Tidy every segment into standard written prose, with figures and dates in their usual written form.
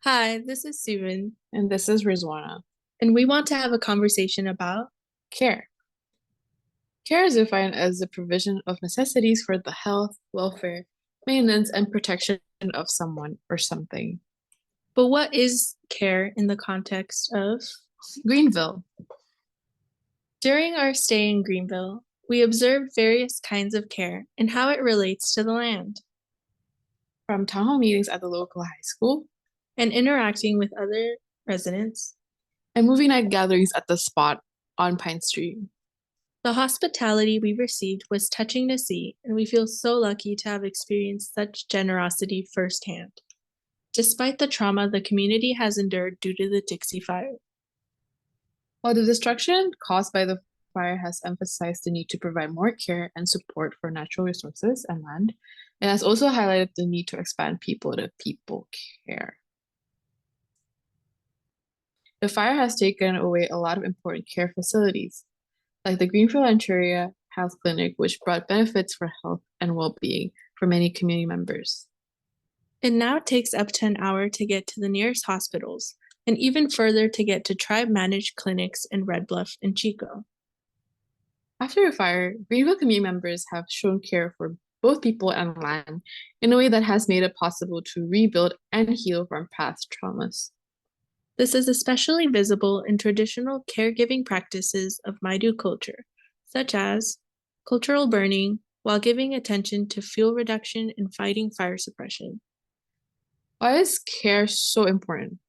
Hi, this is Suvin, And this is Rizwana. and we want to have a conversation about Care. Care is defined as the provision of necessities for the health, welfare, maintenance, and protection of someone or something. but what is care in the context of? Greenville. During our stay in Greenville, we observed various kinds of care and how it relates to the land, From town hall meetings at the local high school and interacting with other residents. and movie night gatherings at the spot on Pine Street. The hospitality we received was touching to see, and we feel so lucky to have experienced such generosity firsthand, despite the trauma the community has endured due to the Dixie Fire. While the destruction caused by the fire has emphasized the need to provide more care and support for natural resources and land, it has also highlighted the need to expand people to people care. The fire has taken away a lot of important care facilities, like the Greenville Rancheria Health Clinic, which brought benefits for health and well-being for many community members. It now takes up to an hour to get to the nearest hospitals, and even further to get to tribe-managed clinics in Red Bluff and Chico. After the fire, Greenville community members have shown care for both people and land in a way that has made it possible to rebuild and heal from past traumas. This is especially visible in traditional caregiving practices of Maidu culture, such as cultural burning, while giving attention to fuel reduction and fighting fire suppression. Why is care so important?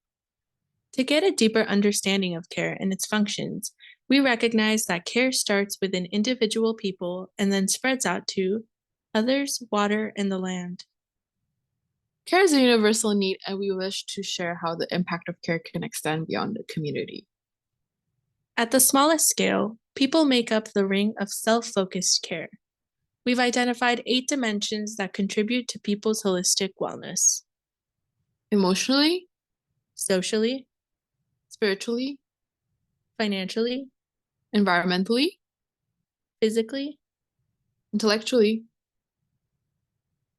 To get a deeper understanding of care and its functions, we recognize that care starts within individual people and then spreads out to others, water, and the land. Care is a universal need, and we wish to share how the impact of care can extend beyond the community. At the smallest scale, people make up the ring of self-focused care. We've identified 8 dimensions that contribute to people's holistic wellness: Emotionally, socially, spiritually, financially, environmentally, physically, intellectually.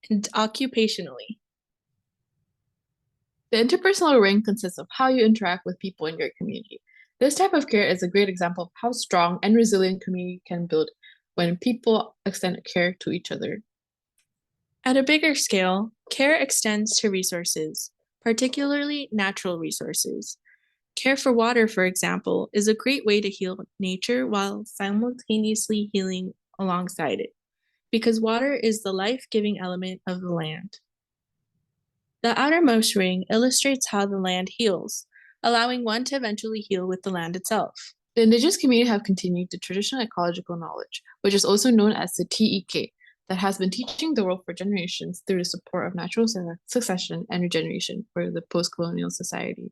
and occupationally. The interpersonal ring consists of how you interact with people in your community. This type of care is a great example of how strong and resilient community can build when people extend care to each other. At a bigger scale, care extends to resources, particularly natural resources. Care for water, for example, is a great way to heal nature while simultaneously healing alongside it, because water is the life-giving element of the land. The outermost ring illustrates how the land heals, allowing one to eventually heal with the land itself. The indigenous community have continued the traditional ecological knowledge, which is also known as the TEK, that has been teaching the world for generations through the support of natural succession and regeneration for the post-colonial society.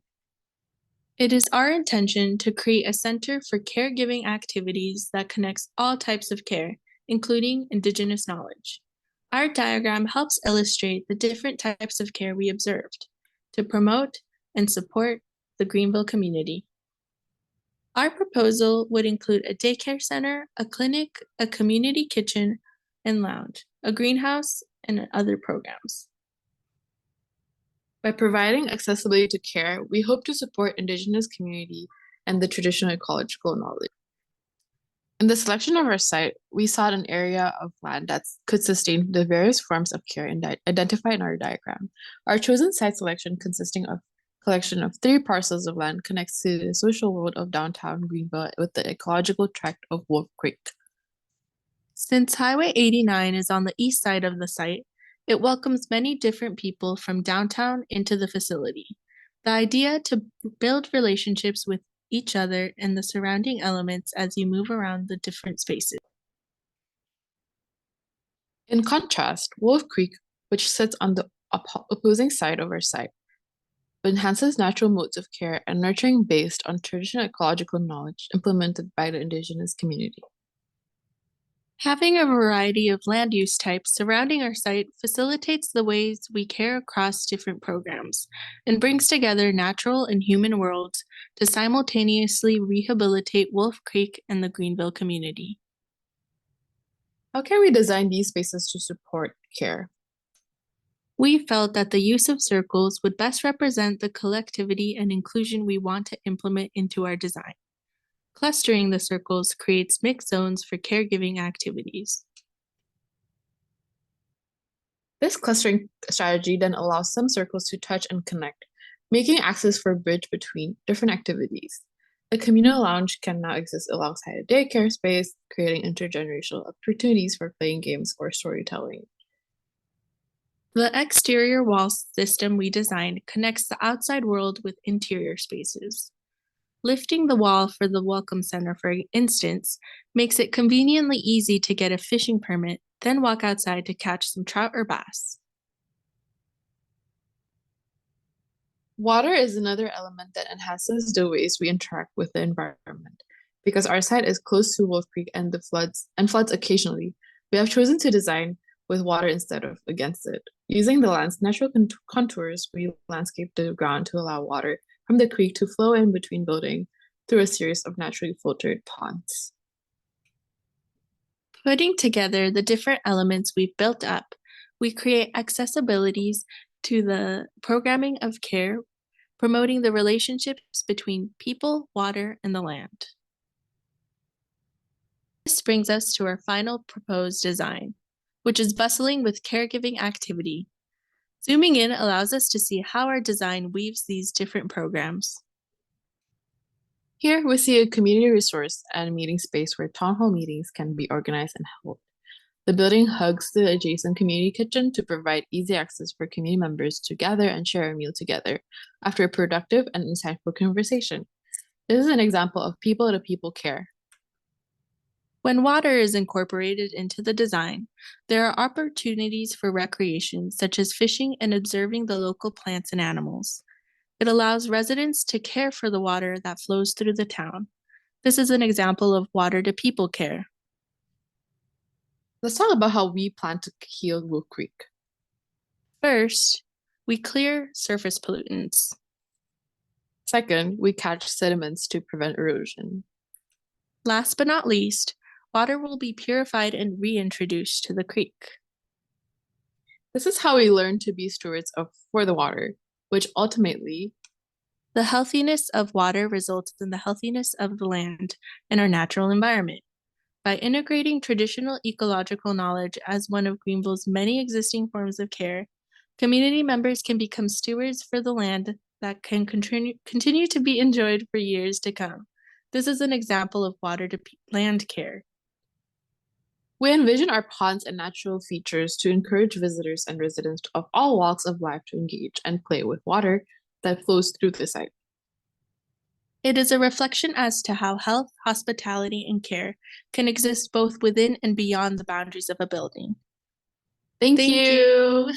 It is our intention to create a center for caregiving activities that connects all types of care, including Indigenous knowledge. Our diagram helps illustrate the different types of care we observed to promote and support the Greenville community. Our proposal would include a daycare center, a clinic, a community kitchen and lounge, a greenhouse, and other programs. By providing accessibility to care, we hope to support Indigenous community and the traditional ecological knowledge. In the selection of our site, we sought an area of land that could sustain the various forms of care identified in our diagram. Our chosen site selection, consisting of a collection of 3 parcels of land, connects to the social world of downtown Greenville with the ecological tract of Wolf Creek. Since Highway 89 is on the east side of the site, it welcomes many different people from downtown into the facility. The idea to build relationships with each other and the surrounding elements as you move around the different spaces. In contrast, Wolf Creek, which sits on the opposing side of our site, enhances natural modes of care and nurturing based on traditional ecological knowledge implemented by the Indigenous community. Having a variety of land use types surrounding our site facilitates the ways we care across different programs and brings together natural and human worlds to simultaneously rehabilitate Wolf Creek and the Greenville community. How can we design these spaces to support care? We felt that the use of circles would best represent the collectivity and inclusion we want to implement into our design. Clustering the circles creates mixed zones for caregiving activities. This clustering strategy then allows some circles to touch and connect, making access for a bridge between different activities. A communal lounge can now exist alongside a daycare space, creating intergenerational opportunities for playing games or storytelling. The exterior wall system we designed connects the outside world with interior spaces. Lifting the wall for the Welcome Center, for instance, makes it conveniently easy to get a fishing permit, then walk outside to catch some trout or bass. Water is another element that enhances the ways we interact with the environment. Because our site is close to Wolf Creek and floods occasionally, we have chosen to design with water instead of against it. Using the land's natural contours, we landscape the ground to allow water from the creek to flow in between buildings through a series of naturally filtered ponds. Putting together the different elements we've built up, we create accessibilities to the programming of care, promoting the relationships between people, water, and the land. This brings us to our final proposed design, which is bustling with caregiving activity. Zooming in allows us to see how our design weaves these different programs. Here we see a community resource and meeting space where town hall meetings can be organized and held. The building hugs the adjacent community kitchen to provide easy access for community members to gather and share a meal together after a productive and insightful conversation. This is an example of people-to-people care. When water is incorporated into the design, there are opportunities for recreation, such as fishing and observing the local plants and animals. It allows residents to care for the water that flows through the town. This is an example of water-to-people care. Let's talk about how we plan to heal Wolf Creek. First, we clear surface pollutants. Second, we catch sediments to prevent erosion. Last but not least, water will be purified and reintroduced to the creek. This is how we learn to be stewards for the water, which ultimately, the healthiness of water results in the healthiness of the land and our natural environment. By integrating traditional ecological knowledge as one of Greenville's many existing forms of care, community members can become stewards for the land that can continue to be enjoyed for years to come. This is an example of water-to-land care. We envision our ponds and natural features to encourage visitors and residents of all walks of life to engage and play with water that flows through the site. It is a reflection as to how health, hospitality, and care can exist both within and beyond the boundaries of a building. Thank you.